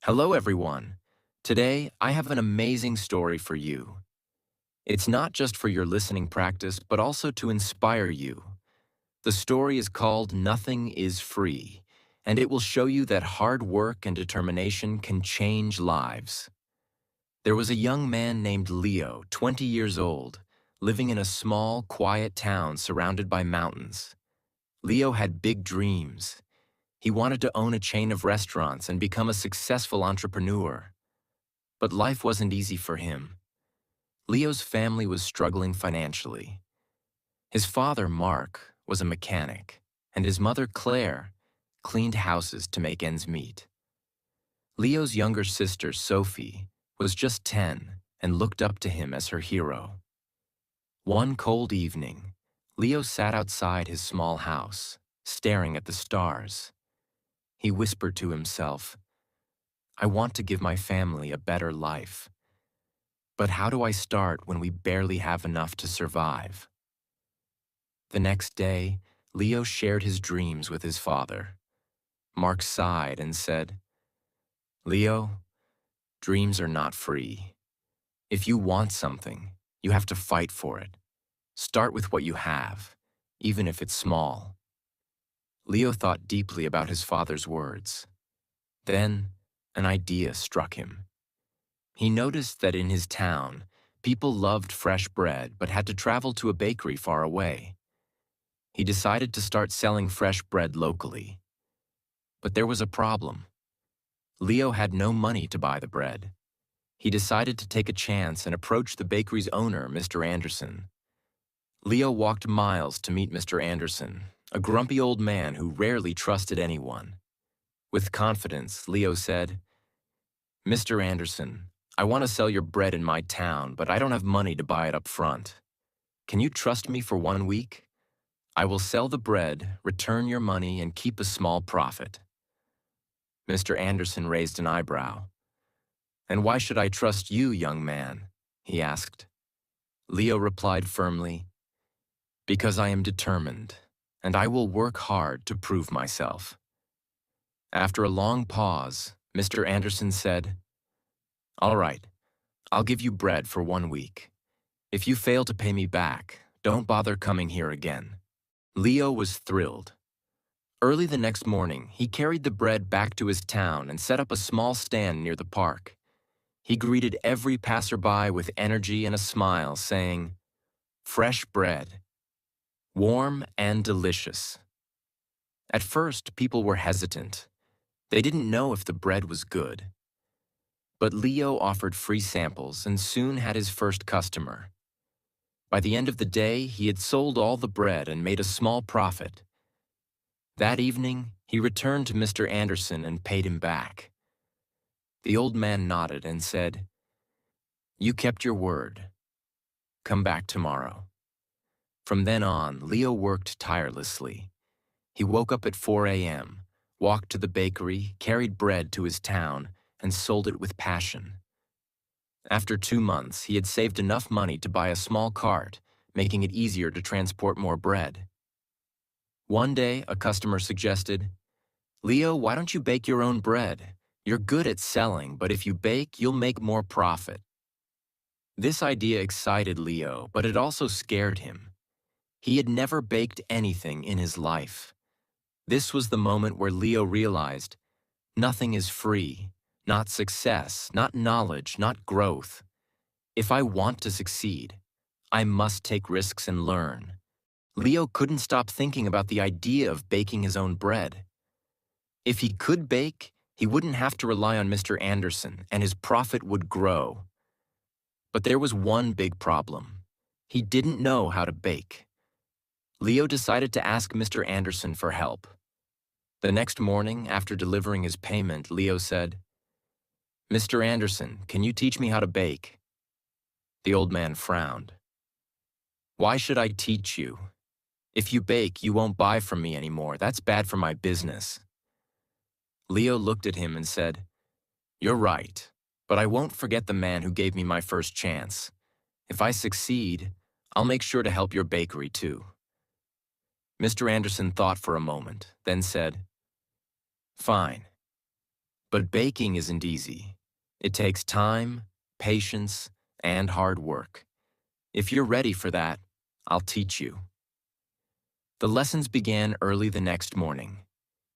Hello, everyone. Today, I have an amazing story for you. It's not just for your listening practice, but also to inspire you. The story is called Nothing is Free, and it will show you that hard work and determination can change lives. There was a young man named Leo, 20 years old, living in a small, quiet town surrounded by mountains. Leo had big dreams. He wanted to own a chain of restaurants and become a successful entrepreneur. But life wasn't easy for him. Leo's family was struggling financially. His father, Mark, was a mechanic, and his mother, Claire, cleaned houses to make ends meet. Leo's younger sister, Sophie, was just 10 and looked up to him as her hero. One cold evening, Leo sat outside his small house, staring at the stars. He whispered to himself, "I want to give my family a better life. But how do I start when we barely have enough to survive?" The next day, Leo shared his dreams with his father. Mark sighed and said, "Leo, dreams are not free. If you want something, you have to fight for it. Start with what you have, even if it's small." Leo thought deeply about his father's words. Then, an idea struck him. He noticed that in his town, people loved fresh bread but had to travel to a bakery far away. He decided to start selling fresh bread locally. But there was a problem. Leo had no money to buy the bread. He decided to take a chance and approach the bakery's owner, Mr. Anderson. Leo walked miles to meet Mr. Anderson, a grumpy old man who rarely trusted anyone. With confidence, Leo said, "Mr. Anderson, I want to sell your bread in my town, but I don't have money to buy it up front. Can you trust me for 1 week? I will sell the bread, return your money, and keep a small profit." Mr. Anderson raised an eyebrow. "And why should I trust you, young man?" he asked. Leo replied firmly, "Because I am determined, and I will work hard to prove myself." After a long pause, Mr. Anderson said, "All right, I'll give you bread for 1 week. If you fail to pay me back, don't bother coming here again." Leo was thrilled. Early the next morning, he carried the bread back to his town and set up a small stand near the park. He greeted every passerby with energy and a smile, saying, "Fresh bread, warm and delicious." At first, people were hesitant. They didn't know if the bread was good. But Leo offered free samples and soon had his first customer. By the end of the day, he had sold all the bread and made a small profit. That evening, he returned to Mr. Anderson and paid him back. The old man nodded and said, "You kept your word. Come back tomorrow." From then on, Leo worked tirelessly. He woke up at 4 a.m., walked to the bakery, carried bread to his town, and sold it with passion. After 2 months, he had saved enough money to buy a small cart, making it easier to transport more bread. One day, a customer suggested, "Leo, why don't you bake your own bread? You're good at selling, but if you bake, you'll make more profit." This idea excited Leo, but it also scared him. He had never baked anything in his life. This was the moment where Leo realized, nothing is free, not success, not knowledge, not growth. If I want to succeed, I must take risks and learn. Leo couldn't stop thinking about the idea of baking his own bread. If he could bake, he wouldn't have to rely on Mr. Anderson, and his profit would grow. But there was one big problem. He didn't know how to bake. Leo decided to ask Mr. Anderson for help. The next morning, after delivering his payment, Leo said, "Mr. Anderson, can you teach me how to bake?" The old man frowned. "Why should I teach you? If you bake, you won't buy from me anymore. That's bad for my business." Leo looked at him and said, "You're right, but I won't forget the man who gave me my first chance. If I succeed, I'll make sure to help your bakery too." Mr. Anderson thought for a moment, then said, "Fine. But baking isn't easy. It takes time, patience, and hard work. If you're ready for that, I'll teach you. The lessons began early the next morning.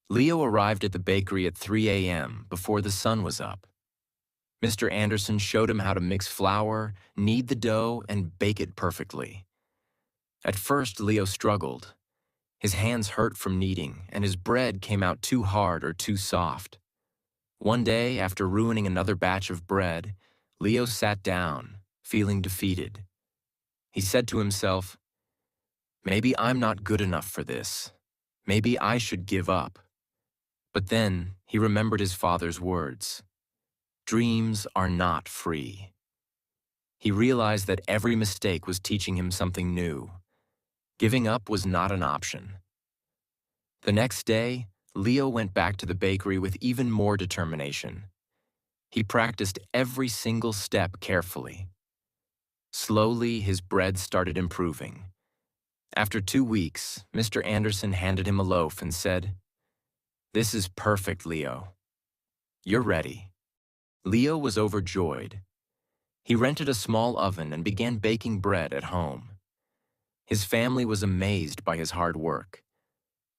Leo arrived at the bakery at 3 a.m. before the sun was up. Mr. Anderson showed him how to mix flour, knead the dough, and bake it perfectly. At first, Leo struggled. His hands hurt from kneading, and his bread came out too hard or too soft. One day, after ruining another batch of bread, Leo sat down, feeling defeated. He said to himself, "Maybe I'm not good enough for this. Maybe I should give up." But then he remembered his father's words. Dreams are not free. He realized that every mistake was teaching him something new. Giving up was not an option. The next day, Leo went back to the bakery with even more determination. He practiced every single step carefully. Slowly, his bread started improving. After 2 weeks, Mr. Anderson handed him a loaf and said, "This is perfect, Leo. You're ready." Leo was overjoyed. He rented a small oven and began baking bread at home. His family was amazed by his hard work.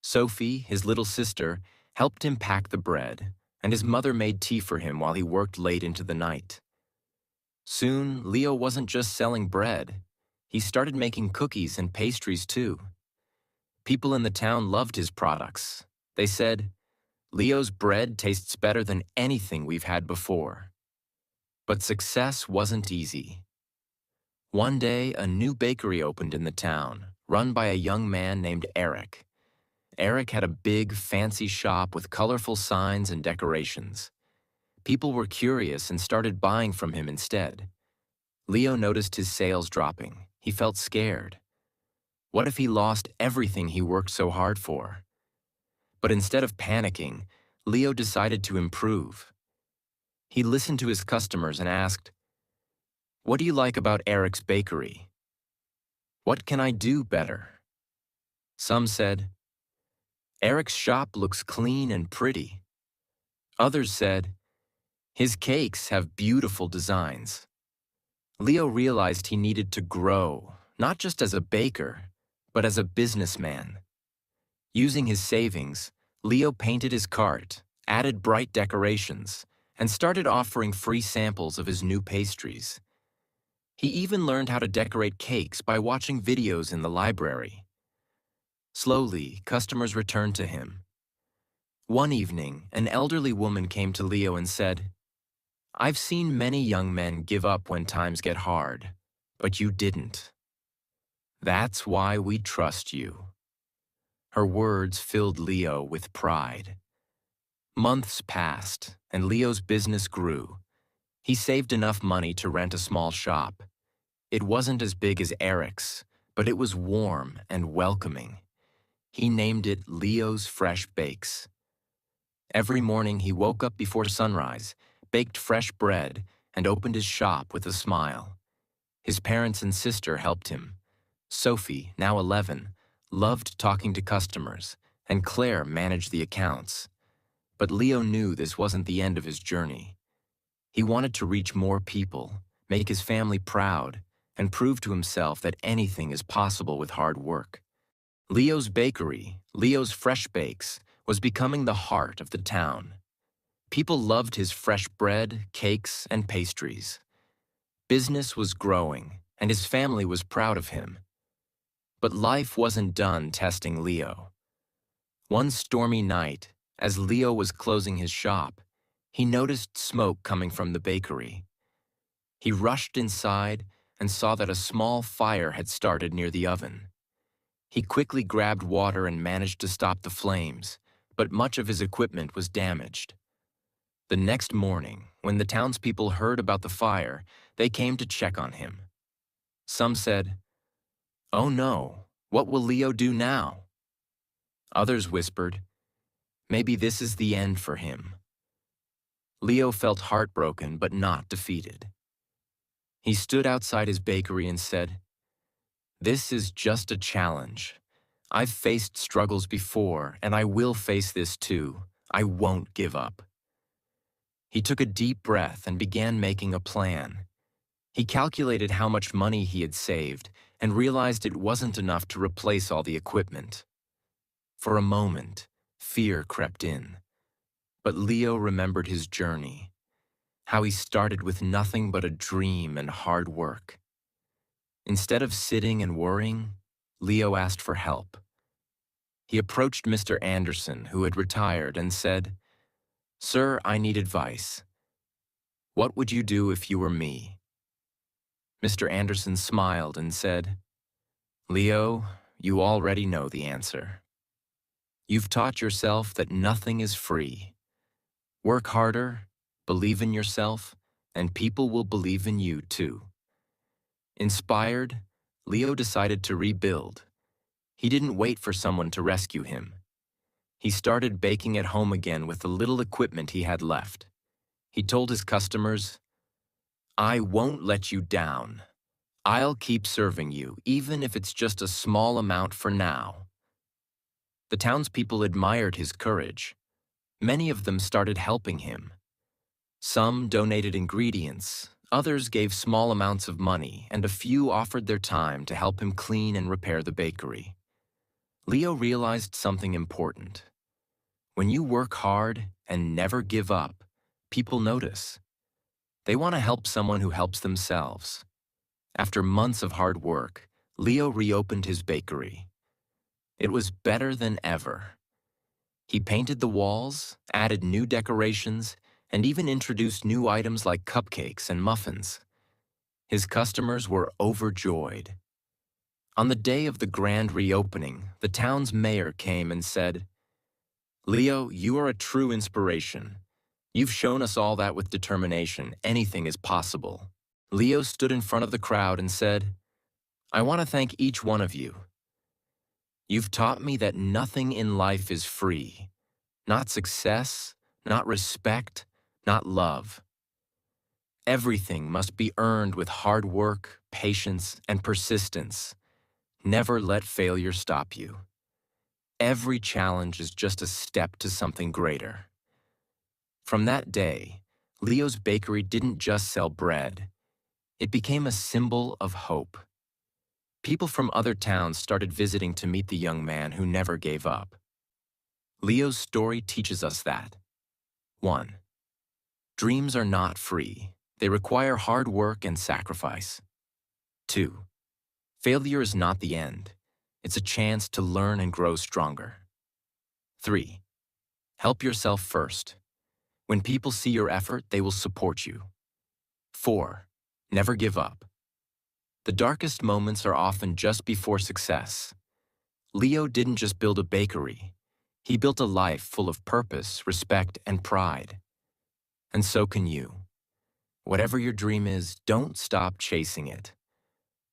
Sophie, his little sister, helped him pack the bread, and his mother made tea for him while he worked late into the night. Soon, Leo wasn't just selling bread. He started making cookies and pastries too. People in the town loved his products. They said, "Leo's bread tastes better than anything we've had before." But success wasn't easy. One day, a new bakery opened in the town, run by a young man named Eric. Eric had a big, fancy shop with colorful signs and decorations. People were curious and started buying from him instead. Leo noticed his sales dropping. He felt scared. What if he lost everything he worked so hard for? But instead of panicking, Leo decided to improve. He listened to his customers and asked, "What do you like about Eric's bakery? What can I do better?" Some said, "Eric's shop looks clean and pretty." Others said, "His cakes have beautiful designs." Leo realized he needed to grow, not just as a baker, but as a businessman. Using his savings, Leo painted his cart, added bright decorations, and started offering free samples of his new pastries. He even learned how to decorate cakes by watching videos in the library. Slowly, customers returned to him. One evening, an elderly woman came to Leo and said, "I've seen many young men give up when times get hard, but you didn't. That's why we trust you." Her words filled Leo with pride. Months passed, and Leo's business grew. He saved enough money to rent a small shop. It wasn't as big as Eric's, but it was warm and welcoming. He named it Leo's Fresh Bakes. Every morning he woke up before sunrise, baked fresh bread, and opened his shop with a smile. His parents and sister helped him. Sophie, now 11, loved talking to customers, and Claire managed the accounts. But Leo knew this wasn't the end of his journey. He wanted to reach more people, make his family proud, and prove to himself that anything is possible with hard work. Leo's Bakery, Leo's Fresh Bakes, was becoming the heart of the town. People loved his fresh bread, cakes, and pastries. Business was growing, and his family was proud of him. But life wasn't done testing Leo. One stormy night, as Leo was closing his shop, he noticed smoke coming from the bakery. He rushed inside and saw that a small fire had started near the oven. He quickly grabbed water and managed to stop the flames, but much of his equipment was damaged. The next morning, when the townspeople heard about the fire, they came to check on him. Some said, "Oh no, what will Leo do now?" Others whispered, "Maybe this is the end for him." Leo felt heartbroken but not defeated. He stood outside his bakery and said, "This is just a challenge. I've faced struggles before, and I will face this too. I won't give up." He took a deep breath and began making a plan. He calculated how much money he had saved and realized it wasn't enough to replace all the equipment. For a moment, fear crept in. But Leo remembered his journey, how he started with nothing but a dream and hard work. Instead of sitting and worrying, Leo asked for help. He approached Mr. Anderson, who had retired, and said, "Sir, I need advice. What would you do if you were me?" Mr. Anderson smiled and said, "Leo, you already know the answer. You've taught yourself that nothing is free. Work harder, believe in yourself, and people will believe in you too." Inspired, Leo decided to rebuild. He didn't wait for someone to rescue him. He started baking at home again with the little equipment he had left. He told his customers, "I won't let you down. I'll keep serving you, even if it's just a small amount for now." The townspeople admired his courage. Many of them started helping him. Some donated ingredients, others gave small amounts of money, and a few offered their time to help him clean and repair the bakery. Leo realized something important. When you work hard and never give up, people notice. They want to help someone who helps themselves. After months of hard work, Leo reopened his bakery. It was better than ever. He painted the walls, added new decorations, and even introduced new items like cupcakes and muffins. His customers were overjoyed. On the day of the grand reopening, the town's mayor came and said, "Leo, you are a true inspiration. You've shown us all that with determination, anything is possible." Leo stood in front of the crowd and said, "I want to thank each one of you. You've taught me that nothing in life is free. Not success, not respect, not love. Everything must be earned with hard work, patience, and persistence. Never let failure stop you. Every challenge is just a step to something greater." From that day, Leo's bakery didn't just sell bread. It became a symbol of hope. People from other towns started visiting to meet the young man who never gave up. Leo's story teaches us that 1. Dreams are not free. They require hard work and sacrifice. 2. Failure is not the end. It's a chance to learn and grow stronger. 3. Help yourself first. When people see your effort, they will support you. 4. Never give up. The darkest moments are often just before success. Leo didn't just build a bakery. He built a life full of purpose, respect, and pride. And so can you. Whatever your dream is, don't stop chasing it.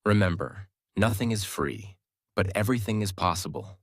Remember, nothing is free, but everything is possible.